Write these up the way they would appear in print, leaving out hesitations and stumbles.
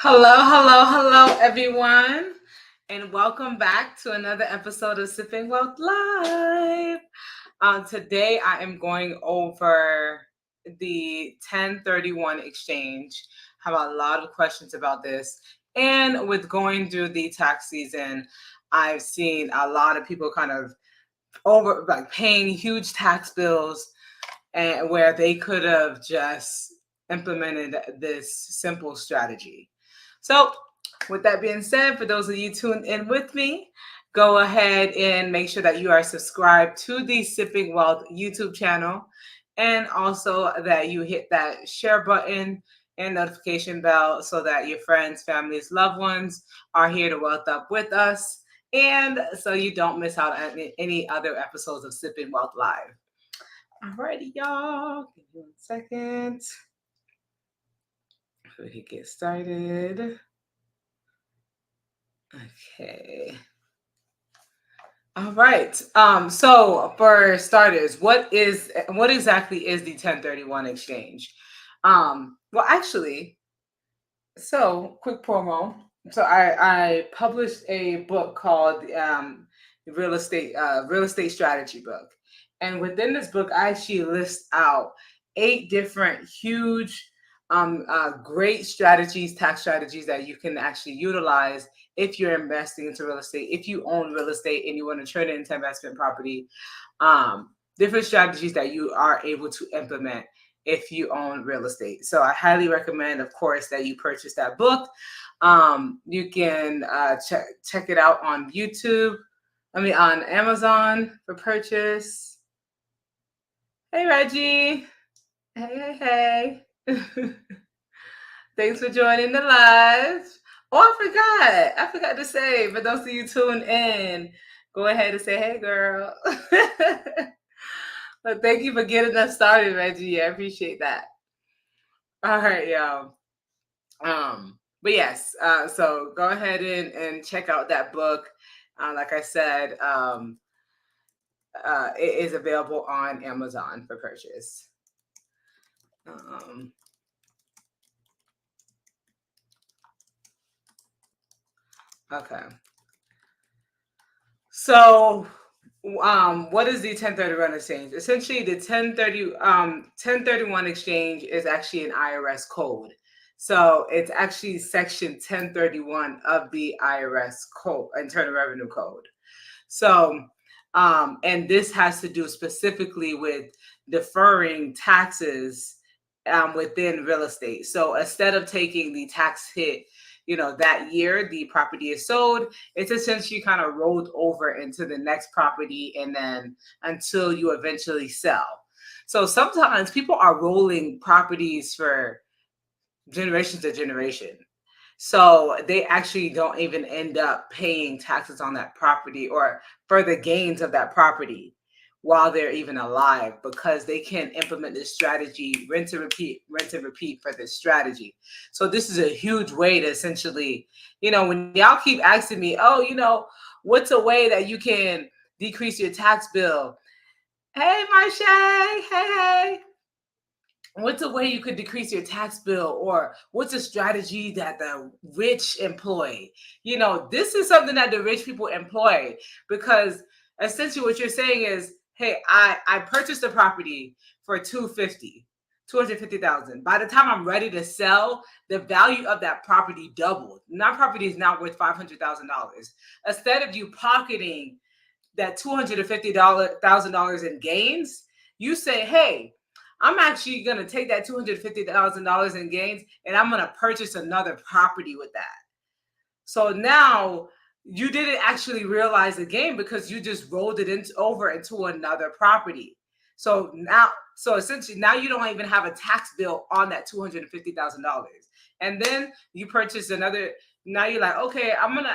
Hello, everyone, and welcome back to another episode of Sipping Wealth Live. Today, I am going over the 1031 exchange. I have a lot of questions about this, and with going through the tax season, I've seen a lot of people kind of paying huge tax bills, and where they could have just implemented this simple strategy. So, with that being said, for those of you tuned in with me, go ahead and make sure that you are subscribed to the Sipping Wealth YouTube channel, and also that you hit that share button and notification bell so that your friends, families, loved ones are here to wealth up with us, and so you don't miss out on any other episodes of Sipping Wealth Live. Alrighty, y'all. Give me 1 second. So we can get started. Okay. All right. So for starters, what exactly is the 1031 exchange? Well, actually, so quick promo. So I published a book called Real Estate Strategy Book, and within this book, I actually list out 8 different huge great strategies, tax strategies that you can actually utilize if you're investing into real estate, if you own real estate and you want to turn it into investment property. Different strategies that you are able to implement if you own real estate. So I highly recommend, of course, that you purchase that book. You can check it out on YouTube. On Amazon for purchase. Hey, Reggie. Hey. Thanks for joining the live. Oh, I forgot to say, for those of you tuned in, go ahead and say, hey, girl. But thank you for getting us started, Reggie. I appreciate that. All right, y'all. But yes, so go ahead and check out that book. Like I said, it is available on Amazon for purchase. Okay. So, what is the 1031 exchange? Essentially, the 1031 exchange is actually an IRS code. So it's actually section 1031 of the IRS code, Internal Revenue Code. So, and this has to do specifically with deferring taxes within real estate. So instead of taking the tax hit, that year the property is sold, it's essentially kind of rolled over into the next property and then until you eventually sell. So sometimes people are rolling properties for generation to generation. So they actually don't even end up paying taxes on that property or for the gains of that property while they're even alive, because they can't implement this strategy, rent to repeat for this strategy. So this is a huge way to essentially, when y'all keep asking me, oh, what's a way that you can decrease your tax bill? Hey, Marsha, hey. What's a way you could decrease your tax bill, or what's a strategy that the rich employ? This is something that the rich people employ, because essentially what you're saying is, hey, I purchased a property for 250,000. By the time I'm ready to sell, the value of that property doubled. That property is now worth $500,000. Instead of you pocketing that $250,000 in gains, you say, hey, I'm actually going to take that $250,000 in gains and I'm going to purchase another property with that. So now you didn't actually realize the gain because you just rolled it over into another property. So essentially now you don't even have a tax bill on that $250,000. And then you purchase another. Now you're like, okay, I'm going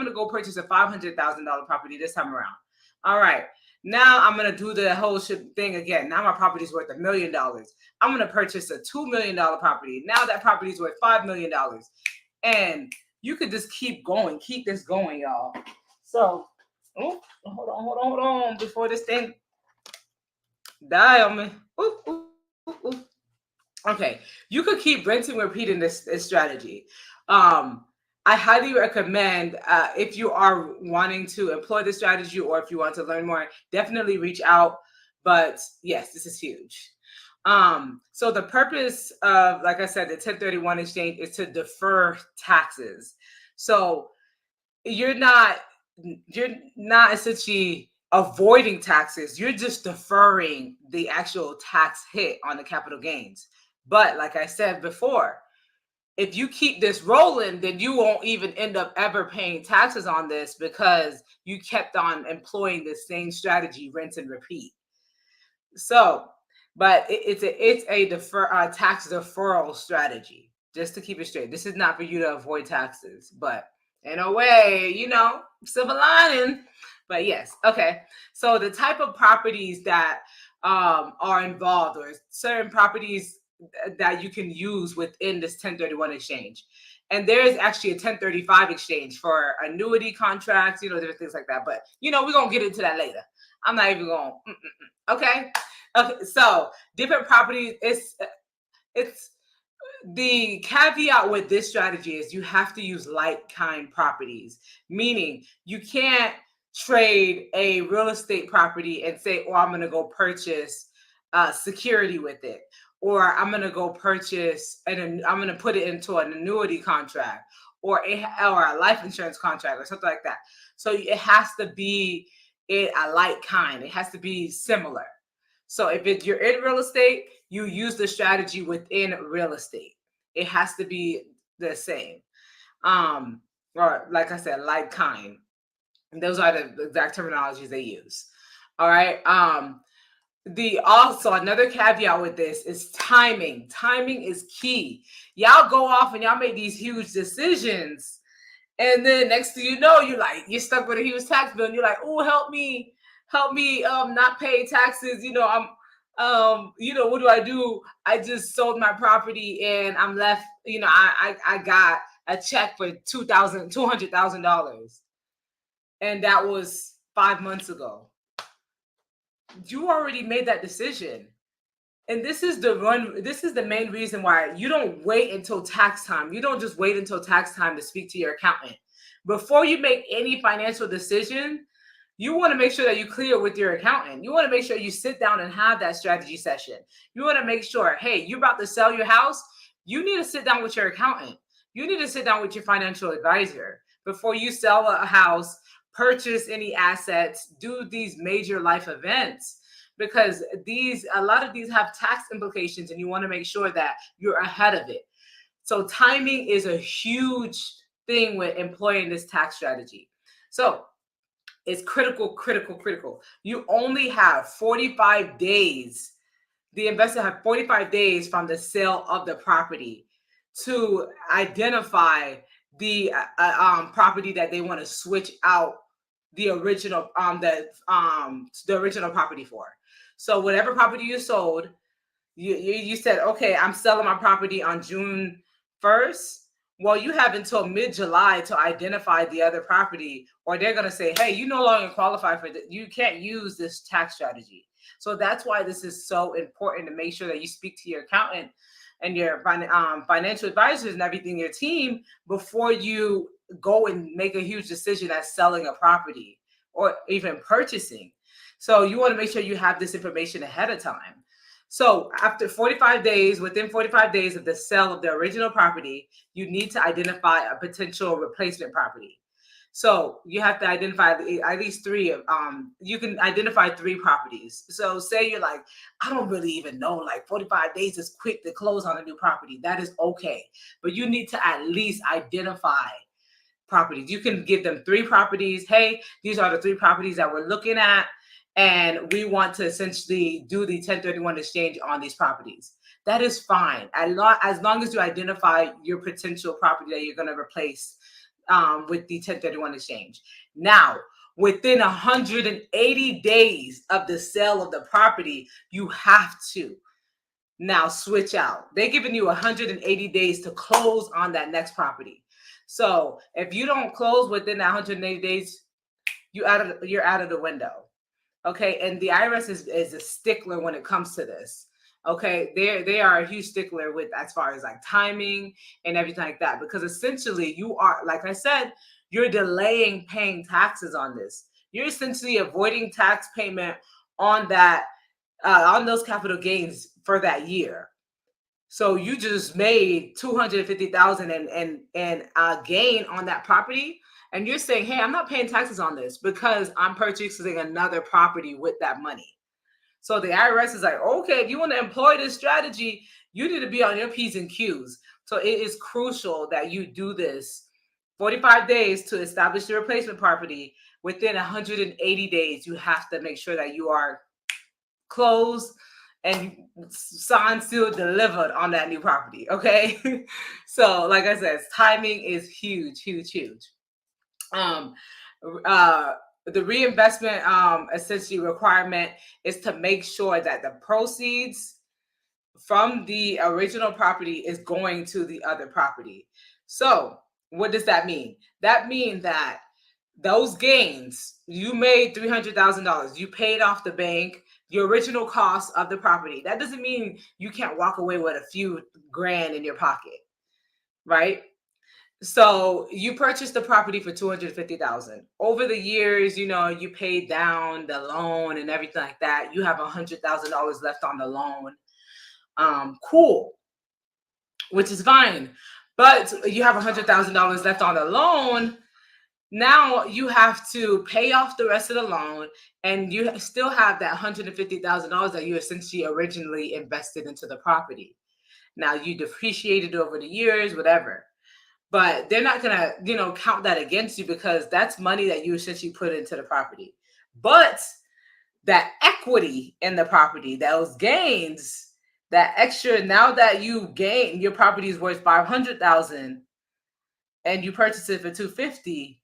to go purchase a $500,000 property this time around. All right. Now I'm going to do the whole thing again. Now my property is worth $1 million. I'm going to purchase a $2 million property. Now that property is worth $5 million. And you could just keep this going, y'all. So, hold on, before this thing die on me. Ooh. Okay, you could keep rinsing, repeating this strategy. Um, I highly recommend if you are wanting to employ this strategy or if you want to learn more, definitely reach out. But yes, this is huge. So the purpose of, like I said, the 1031 exchange is to defer taxes. So you're not you're not essentially avoiding taxes. You're just deferring the actual tax hit on the capital gains. But like I said before, if you keep this rolling, then you won't even end up ever paying taxes on this because you kept on employing the same strategy, rinse and repeat. So, but it's a tax deferral strategy. Just to keep it straight, this is not for you to avoid taxes, but in a way, silver lining. But yes, okay. So the type of properties that are involved, or certain properties that you can use within this 1031 exchange. And there is actually a 1035 exchange for annuity contracts, different things like that. But we're gonna get into that later. I'm not even going. Okay. Okay. So different properties. It's the caveat with this strategy is you have to use like kind properties, meaning you can't trade a real estate property and say, oh, I'm going to go purchase security with it, or I'm going to go purchase and I'm going to put it into an annuity contract or a life insurance contract or something like that. So it has to be a like kind. It has to be similar. So if you're in real estate, you use the strategy within real estate. It has to be the same. Or like I said, like kind. Those are the exact terminologies they use. All right. Also another caveat with this is timing. Timing is key. Y'all go off and y'all make these huge decisions, and then next thing you know, you're stuck with a huge tax bill, and you're like, oh, help me, not pay taxes. What do I do? I just sold my property and I'm left. I got a check for $200,000, and that was 5 months ago. You already made that decision. And this is the main reason why you don't wait until tax time. You don't just wait until tax time to speak to your accountant. Before you make any financial decision, you want to make sure that you clear with your accountant. You want to make sure you sit down and have that strategy session. You want to make sure, hey, you're about to sell your house. You need to sit down with your accountant. You need to sit down with your financial advisor before you sell a house, purchase any assets, do these major life events, because a lot of these have tax implications, and you want to make sure that you're ahead of it. So timing is a huge thing with employing this tax strategy. So it's critical, critical, critical. You only have 45 days. The investor have 45 days from the sale of the property to identify the property that they want to switch out the original the original property for. So whatever property you sold, you said, okay, I'm selling my property on June 1st. Well, you have until mid-July to identify the other property, or they're going to say, hey, you no longer qualify for this. You can't use this tax strategy. So that's why this is so important, to make sure that you speak to your accountant and your financial advisors and everything, your team, before you go and make a huge decision as selling a property or even purchasing. So you want to make sure you have this information ahead of time. So after 45 days, within 45 days of the sale of the original property, you need to identify a potential replacement property. So you have to identify at least three. You can identify 3 properties. So say you're like, I don't really even know, like 45 days is quick to close on a new property. That is okay. But you need to at least identify properties. You can give them 3 properties. Hey, these are the 3 properties that we're looking at, and we want to essentially do the 1031 exchange on these properties. That is fine, as long as you identify your potential property that you're going to replace with the 1031 exchange. Now, within 180 days of the sale of the property, you have to now switch out. They're giving you 180 days to close on that next property. So if you don't close within that 180 days, you're out of the window. Okay. And the IRS is a stickler when it comes to this. Okay, they are a huge stickler with as far as like timing and everything like that, because essentially you are, like I said, you're delaying paying taxes on this. You're essentially avoiding tax payment on that on those capital gains for that year. So you just made 250,000 and gain on that property, and you're saying, "Hey, I'm not paying taxes on this because I'm purchasing another property with that money." So the IRS is like, "Okay, if you want to employ this strategy, you need to be on your P's and Q's." So it is crucial that you do this 45 days to establish the replacement property. Within 180 days, you have to make sure that you are closed and signed, sealed, delivered on that new property. Okay. So, like I said, timing is huge, huge, huge. Um, uh, the reinvestment essentially requirement is to make sure that the proceeds from the original property is going to the other property. So, what does that mean? That means that those gains, you made $300,000, you paid off the bank, the original cost of the property. That doesn't mean you can't walk away with a few grand in your pocket, right? So you purchased the property for 250,000. Over the years, you paid down the loan and everything like that. You have $100,000 left on the loan. Cool, which is fine. But you have $100,000 left on the loan. Now you have to pay off the rest of the loan, and you still have that $150,000 that you essentially originally invested into the property. Now you depreciated over the years, whatever, but they're not gonna, count that against you because that's money that you essentially put into the property. But that equity in the property, those gains, that extra, now that you gain, your property is worth 500,000 and you purchase it for 250,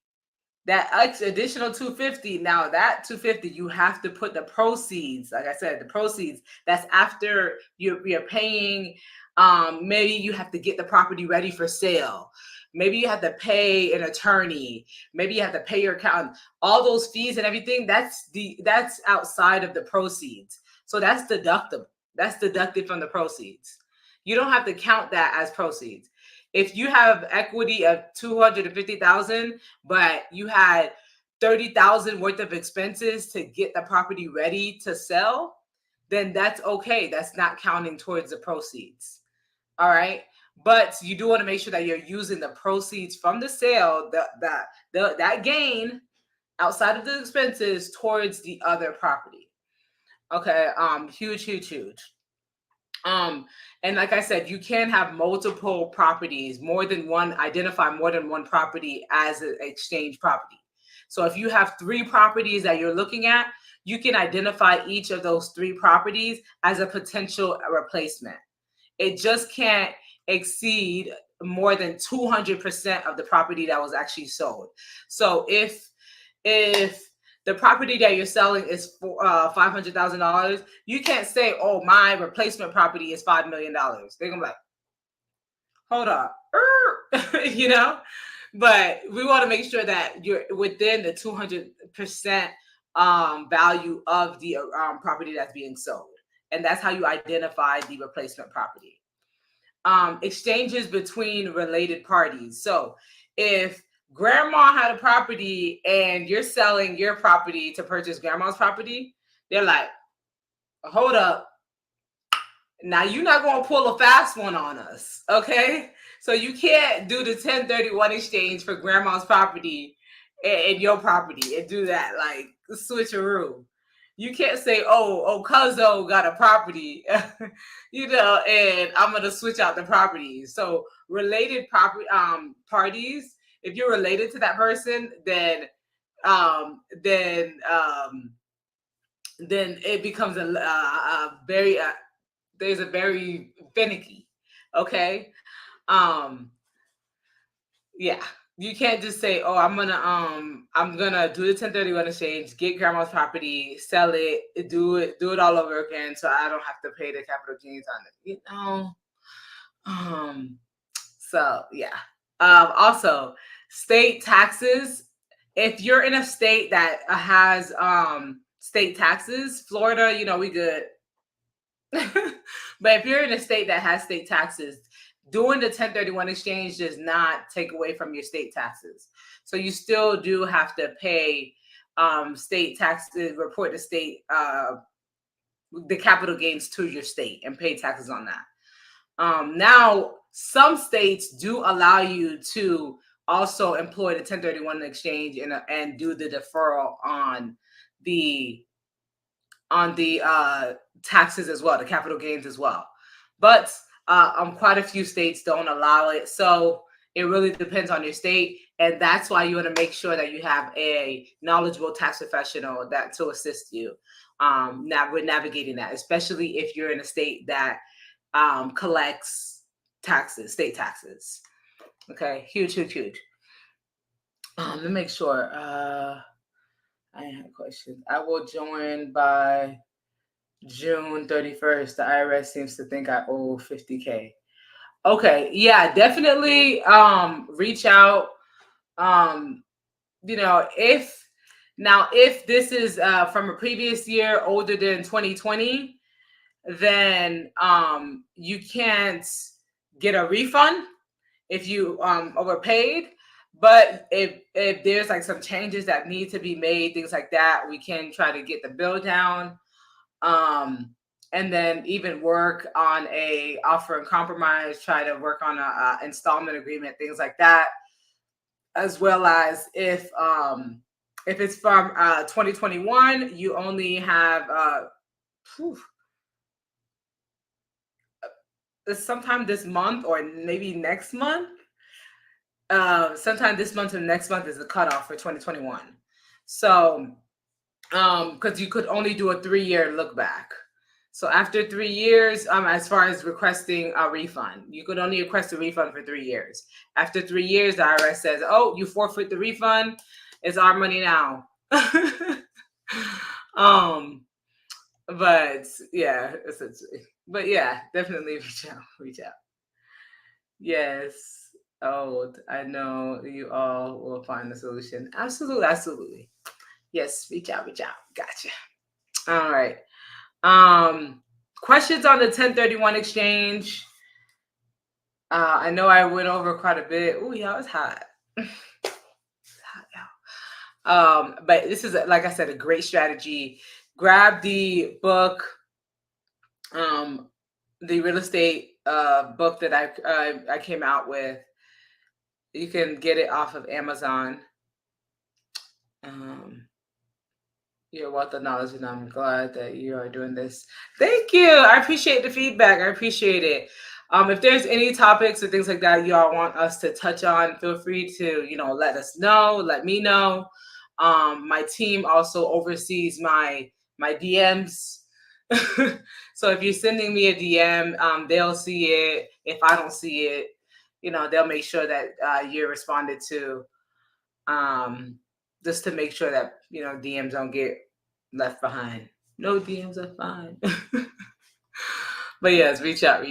that additional 250, now that 250, you have to put the proceeds, like I said, the proceeds, that's after you're paying. Maybe you have to get the property ready for sale. Maybe you have to pay an attorney. Maybe you have to pay your accountant. All those fees and everything, that's outside of the proceeds. So that's deductible. That's deducted from the proceeds. You don't have to count that as proceeds. If you have equity of 250,000, but you had 30,000 worth of expenses to get the property ready to sell, then that's okay. That's not counting towards the proceeds. All right. But you do want to make sure that you're using the proceeds from the sale, that gain outside of the expenses, towards the other property. Okay. Huge, huge, huge. And like I said, you can have multiple properties, identify more than one property as an exchange property. So if you have 3 properties that you're looking at, you can identify each of those 3 properties as a potential replacement. It just can't exceed more than 200% of the property that was actually sold. So if the property that you're selling is for $500,000, you can't say, "Oh, my replacement property is $5 million." They're gonna be like, "Hold up," you know. But we want to make sure that you're within the 200% value of the property that's being sold, and that's how you identify the replacement property. Exchanges between related parties. So if grandma had a property and you're selling your property to purchase grandma's property, they're like, "Hold up. Now you're not going to pull a fast one on us." Okay. So you can't do the 1031 exchange for grandma's property and your property and do that like switcheroo. You can't say, "Oh, Cuzzo got a property," and I'm gonna switch out the property. So related property parties, if you're related to that person, um, then um, then it becomes a very there's a very finicky. Okay. Um, yeah, you can't just say, "Oh, I'm gonna do the 1031 exchange, get grandma's property, sell it, do it all over again, so I don't have to pay the capital gains on it." Um, so yeah. Also, state taxes. If you're in a state that has state taxes, Florida, we good. But if you're in a state that has state taxes, doing the 1031 exchange does not take away from your state taxes. So you still do have to pay state taxes, report the state, the capital gains to your state and pay taxes on that. Now, some states do allow you to also employ the 1031 exchange and do the deferral on the taxes as well, the capital gains as well. But quite a few states don't allow it. So it really depends on your state. And that's why you want to make sure that you have a knowledgeable tax professional that to assist you with navigating that, especially if you're in a state that collects taxes, state taxes. Okay, huge. Let me make sure. I have a question. I will join by June 31st. The IRS seems to think I owe 50K. Okay, yeah, definitely reach out. If this is from a previous year older than 2020, then you can't get a refund if you overpaid. But if there's like some changes that need to be made, things like that, we can try to get the bill down, and then even work on a offer and compromise, try to work on a installment agreement, things like that, as well as if it's from 2021, you only have sometime this month or maybe next month. Sometime this month and next month is the cutoff for 2021. So, because you could only do a 3-year look back. So after 3 years, as far as requesting a refund, you could only request a refund for 3 years. After 3 years, the IRS says, "Oh, you forfeit the refund. It's our money now." But yeah, essentially. But yeah, definitely reach out. Yes. Oh, I know you all will find a solution. Absolutely. Yes, reach out. Gotcha. All right. Questions on the 1031 exchange. I know I went over quite a bit. Oh, y'all, it's hot. It's hot, y'all. But this is, like I said, a great strategy. Grab the book, the real estate book that I came out with. You can get it off of Amazon. Your wealth of knowledge, and I'm glad that you are doing this. Thank you. I appreciate the feedback. I appreciate it. If there's any topics or things like that y'all want us to touch on, feel free to, let us know. Let me know. My team also oversees my DMs. So if you're sending me a DM, they'll see it. If I don't see it, they'll make sure that you're responded to. Just to make sure that DMs don't get left behind. No DMs are fine. But yes, reach out.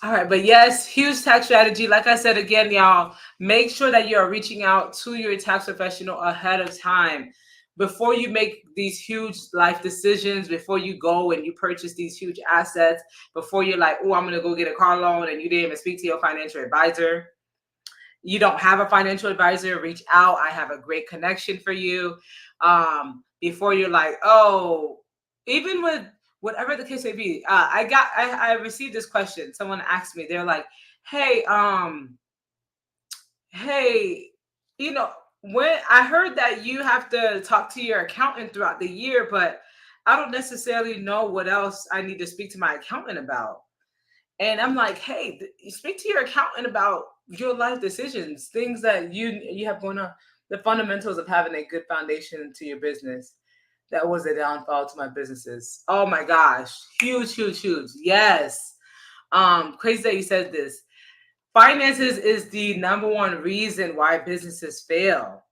All right, but yes, huge tax strategy. Like I said again, y'all, make sure that you're reaching out to your tax professional ahead of time before you make these huge life decisions, before you go and you purchase these huge assets, before you're like, oh, I'm going to go get a car loan, and you didn't even speak to your financial advisor. You don't have a financial advisor, reach out. I have a great connection for you. Before you're like, oh, even with whatever the case may be. I received this question. Someone asked me, they're like, hey, when I heard that you have to talk to your accountant throughout the year, but I don't necessarily know what else I need to speak to my accountant about. And I'm like, hey, speak to your accountant about your life decisions, things that you have going on, the fundamentals of having a good foundation to your business. That was a downfall to my businesses. Oh my gosh, huge. Yes. Crazy that you said this. Finances is the number one reason why businesses fail.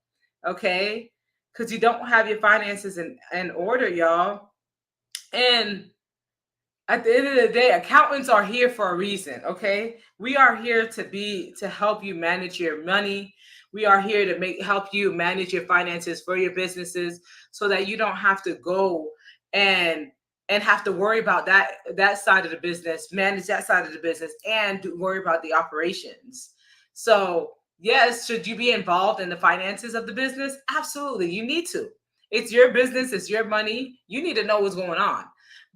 Okay? Because you don't have your finances in order, y'all. And at the end of the day, accountants are here for a reason, okay? We are here to help you manage your money. We are here to help you manage your finances for your businesses so that you don't have to go and and have to worry about that side of the business, manage that side of the business, and worry about the operations. So yes, should you be involved in the finances of the business? Absolutely, you need to. It's your business, it's your money. You need to know what's going on.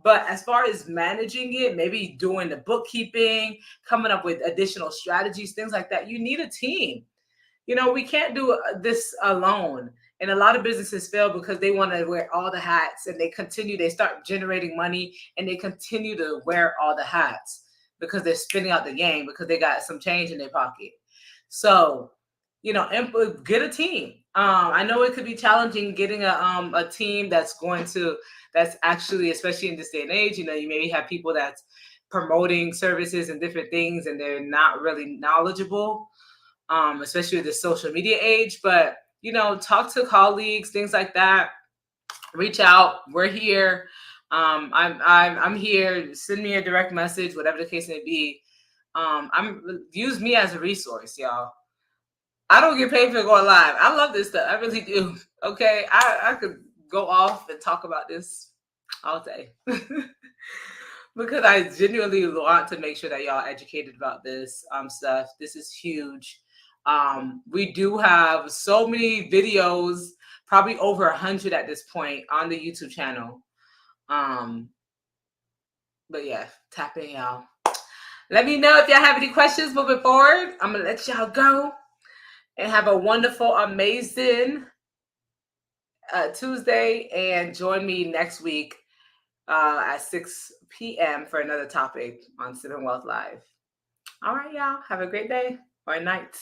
But as far as managing it, maybe doing the bookkeeping, coming up with additional strategies, things like that, you need a team. We can't do this alone. And a lot of businesses fail because they want to wear all the hats, and they start generating money, and they continue to wear all the hats because they're spinning out the game because they got some change in their pocket. So, get a team. I know it could be challenging getting a team that's actually, especially in this day and age, you maybe have people that's promoting services and different things, and they're not really knowledgeable, especially with the social media age. But talk to colleagues, things like that. Reach out. We're here. I'm here. Send me a direct message, whatever the case may be. Use me as a resource, y'all. I don't get paid for going live. I love this stuff. I really do. Okay, I could go off and talk about this all day because I genuinely want to make sure that y'all are educated about this stuff. This is huge. We do have so many videos, probably over 100 at this point on the YouTube channel. But yeah, tap in, y'all. Let me know if y'all have any questions moving forward. I'm gonna let y'all go and have a wonderful, amazing Tuesday, and join me next week at 6 p.m. for another topic on Sipping Wealth Live. All right, y'all. Have a great day or night.